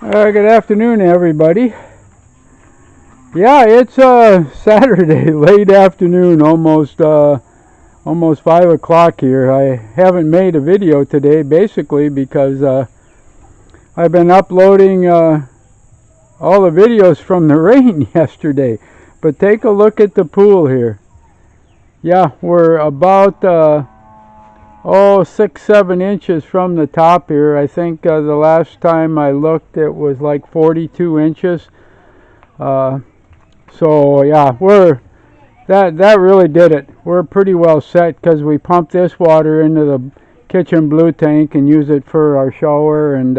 Good afternoon, everybody. Yeah, it's Saturday, late afternoon, almost 5 o'clock here. I haven't made a video today, basically because I've been uploading all the videos from the rain yesterday. But take a look at the pool here. Yeah, we're about 6-7 inches from the top here. I think the last time I looked it was like 42 inches. So yeah, that really did it. We're pretty well set because we pump this water into the kitchen blue tank and use it for our shower and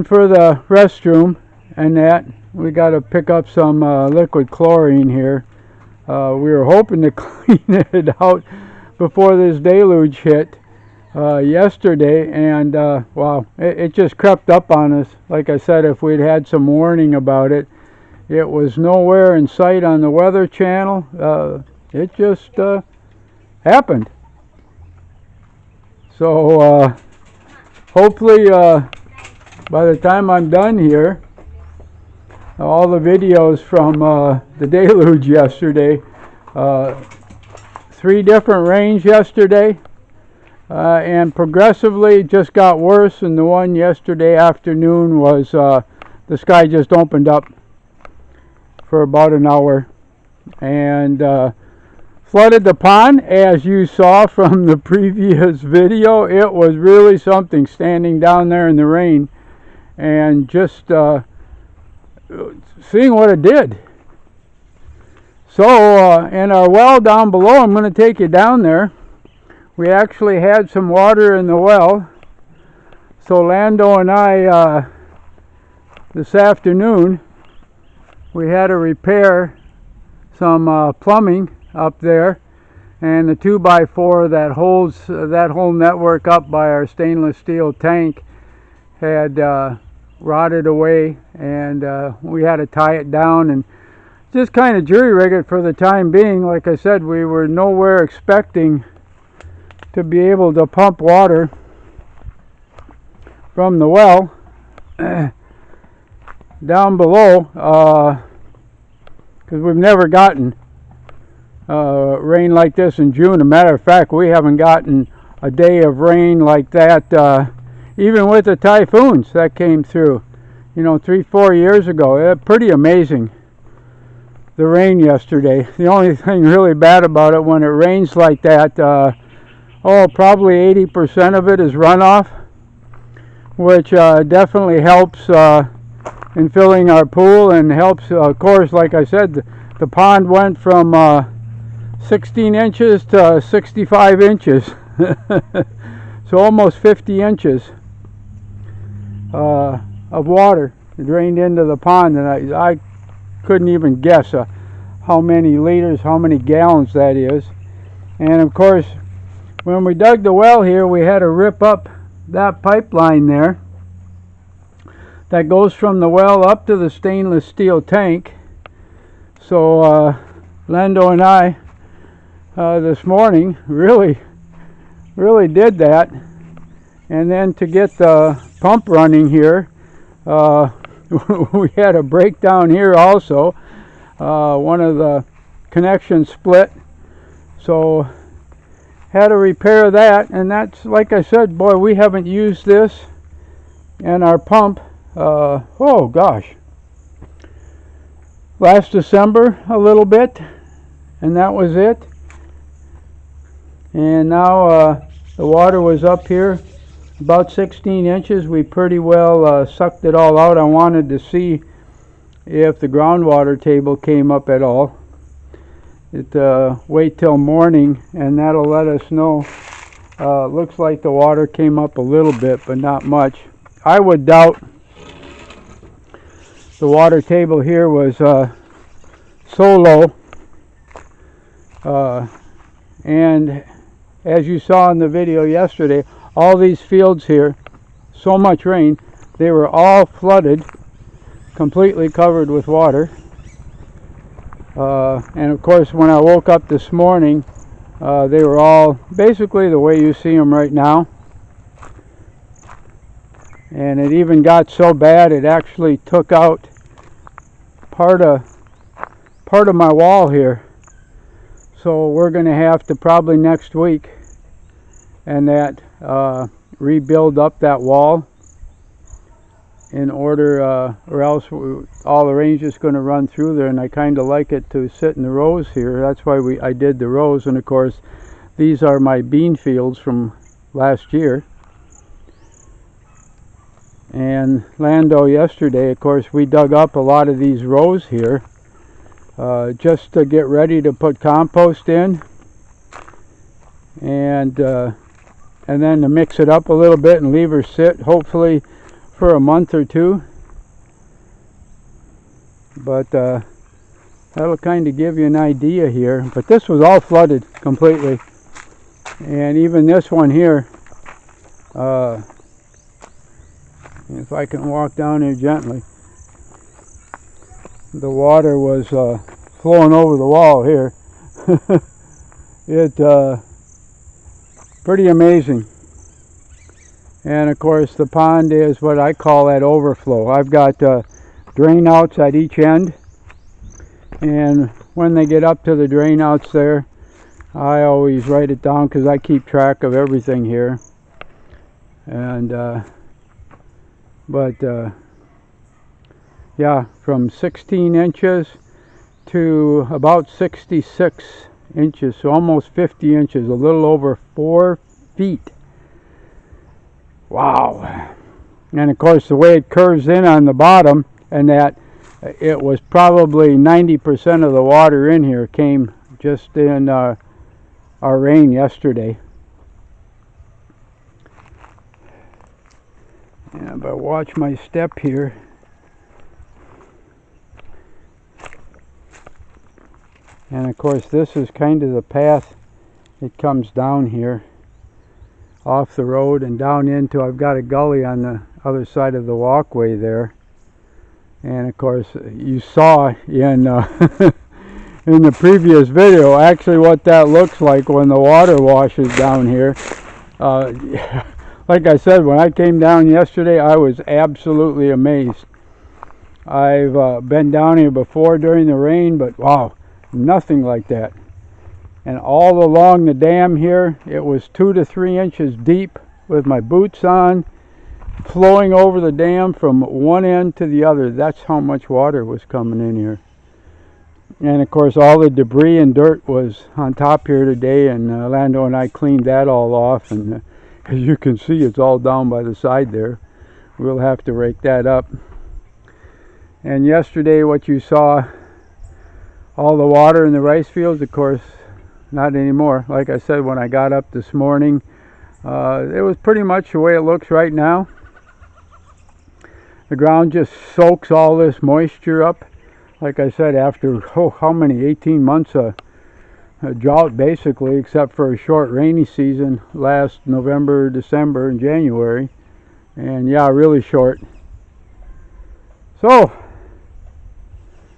for the restroom and that. We got to pick up some liquid chlorine here. We were hoping to clean it out before this deluge hit yesterday, and wow, it just crept up on us. Like I said, if we'd had some warning about it, it was nowhere in sight on the Weather Channel. It just happened. So hopefully by the time I'm done here, all the videos from the deluge yesterday, 3 different rains yesterday, and progressively just got worse, and the one yesterday afternoon was the sky just opened up for about an hour and flooded the pond. As you saw from the previous video, it was really something standing down there in the rain and just seeing what it did. So in our well down below, I'm going to take you down there. We actually had some water in the well, so Lando and I this afternoon we had to repair some plumbing up there, and the 2x4 that holds that whole network up by our stainless steel tank had rotted away, and we had to tie it down and just kind of jury rig it for the time being. Like I said, we were nowhere expecting to be able to pump water from the well down below, because we've never gotten rain like this in June. As a matter of fact, we haven't gotten a day of rain like that even with the typhoons that came through, 3-4 years ago. Pretty amazing, the rain yesterday. The only thing really bad about it, when it rains like that, probably 80% of it is runoff, which definitely helps in filling our pool, and helps, of course, like I said, the pond went from 16 inches to 65 inches. So almost 50 inches of water drained into the pond, and I couldn't even guess how many liters, how many gallons that is. And of course, when we dug the well here, we had to rip up that pipeline there that goes from the well up to the stainless steel tank. So Lando and I this morning really did that. And then to get the pump running here, we had a breakdown here also. One of the connections split, so had to repair that. And that's, like I said, boy, we haven't used this and our pump last December a little bit, and that was it. And now the water was up here about 16 inches. We pretty well sucked it all out. I wanted to see if the groundwater table came up at all. Wait till morning, and that'll let us know. Looks like the water came up a little bit, but not much. I would doubt the water table here was so low. And as you saw in the video yesterday, all these fields here, so much rain, they were all flooded, completely covered with water. And of course, when I woke up this morning, they were all basically the way you see them right now. And it even got so bad it actually took out part of my wall here. So we're going to have to probably next week rebuild up that wall in order, or else all the rain's just going to run through there, and I kind of like it to sit in the rows here. That's why I did the rows, and of course these are my bean fields from last year. And Lando yesterday, of course, we dug up a lot of these rows here just to get ready to put compost in, and then to mix it up a little bit and leave her sit, hopefully for a month or two. But that'll kind of give you an idea here. But this was all flooded completely, and even this one here, if I can walk down here gently, the water was flowing over the wall here. Pretty amazing. And of course the pond is what I call that overflow. I've got drain outs at each end, and when they get up to the drain outs there, I always write it down because I keep track of everything here. And yeah, from 16 inches to about 66 inches, so almost 50 inches, a little over 4 feet. Wow. And of course the way it curves in on the bottom, and that it was probably 90% of the water in here came just in our rain yesterday. Yeah, but watch my step here. And of course this is kind of the path. It comes down here off the road and down into, I've got a gully on the other side of the walkway there. And of course you saw in in the previous video actually what that looks like when the water washes down here. Like I said, when I came down yesterday, I was absolutely amazed. I've been down here before during the rain, but wow, nothing like that. And all along the dam here, it was 2 to 3 inches deep with my boots on, flowing over the dam from one end to the other. That's how much water was coming in here. And of course all the debris and dirt was on top here today, and Lando and I cleaned that all off, and as you can see, it's all down by the side there. We'll have to rake that up. And yesterday what you saw, all the water in the rice fields, of course, not anymore. Like I said, when I got up this morning, it was pretty much the way it looks right now. The ground just soaks all this moisture up. Like I said, after, how many, 18 months of a drought basically, except for a short rainy season last November, December, and January. And yeah, really short. So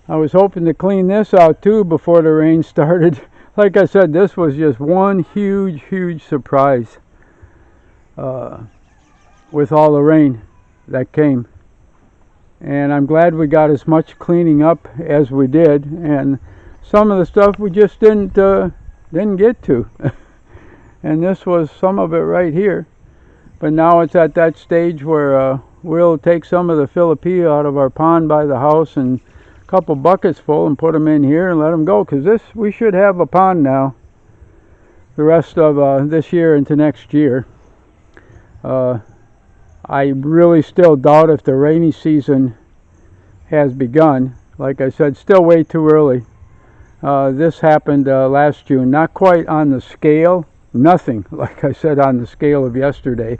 I was hoping to clean this out too before the rain started. Like I said, this was just one huge surprise with all the rain that came. And I'm glad we got as much cleaning up as we did, and some of the stuff we just didn't get to. And this was some of it right here. But now it's at that stage where we'll take some of the Filipina out of our pond by the house and a couple buckets full and put them in here and let them go, because we should have a pond now the rest of this year into next year. I really still doubt if the rainy season has begun. Like I said, still way too early. This happened last June, not quite on the scale, nothing like I said on the scale of yesterday.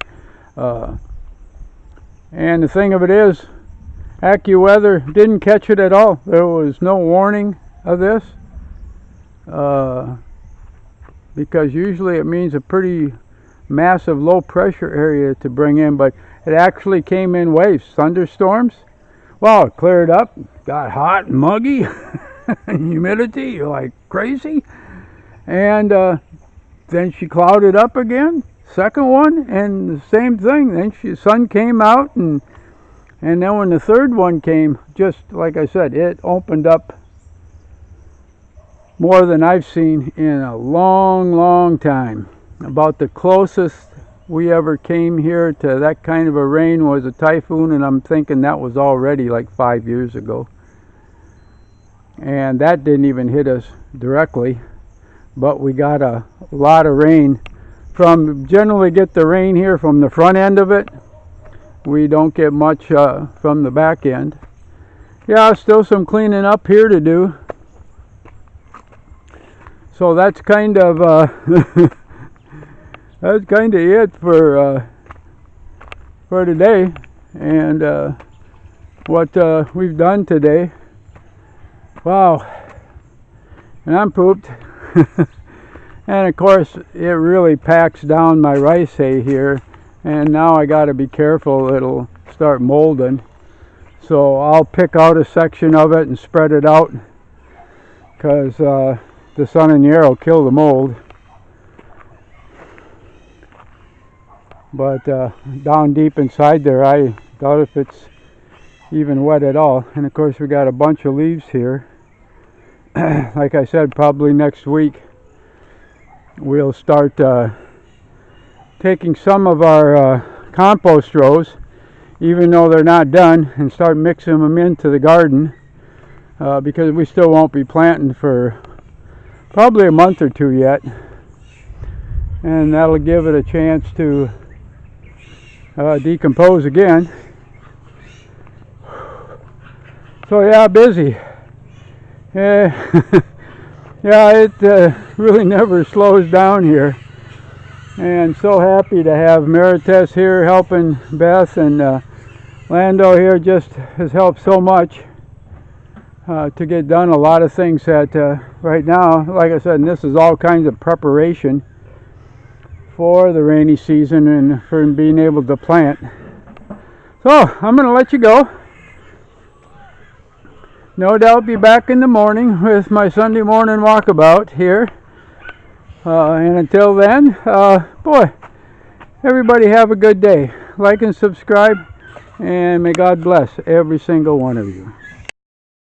And the thing of it is, AccuWeather didn't catch it at all. There was no warning of this, because usually it means a pretty massive low pressure area to bring in, but it actually came in waves, thunderstorms. Well, it cleared up, got hot and muggy, humidity like crazy, and then she clouded up again, second one, and the same thing. Then the sun came out, and then when the third one came, just like I said, it opened up more than I've seen in a long, long time. About the closest we ever came here to that kind of a rain was a typhoon, and I'm thinking that was already like 5 years ago. And that didn't even hit us directly, but we got a lot of rain. Generally get the rain here from the front end of it. We don't get much from the back end. Yeah, still some cleaning up here to do. So that's kind of that's kind of it for today, and what we've done today. Wow, and I'm pooped. And of course, it really packs down my rice hay here, and now I got to be careful. It'll start molding. So I'll pick out a section of it and spread it out, because the sun and the air will kill the mold. But down deep inside there, I doubt if it's even wet at all. And of course, we got a bunch of leaves here. Like I said, probably next week we'll start taking some of our compost rows, even though they're not done, and start mixing them into the garden, because we still won't be planting for probably a month or two yet, and that'll give it a chance to decompose again. So yeah, busy. Yeah, it really never slows down here, and so happy to have Marites here helping Beth, and Lando here just has helped so much to get done a lot of things that right now, like I said, and this is all kinds of preparation for the rainy season and for being able to plant. So I'm going to let you go. No doubt be back in the morning with my Sunday morning walkabout here. And until then, boy, everybody have a good day. Like and subscribe, and may God bless every single one of you.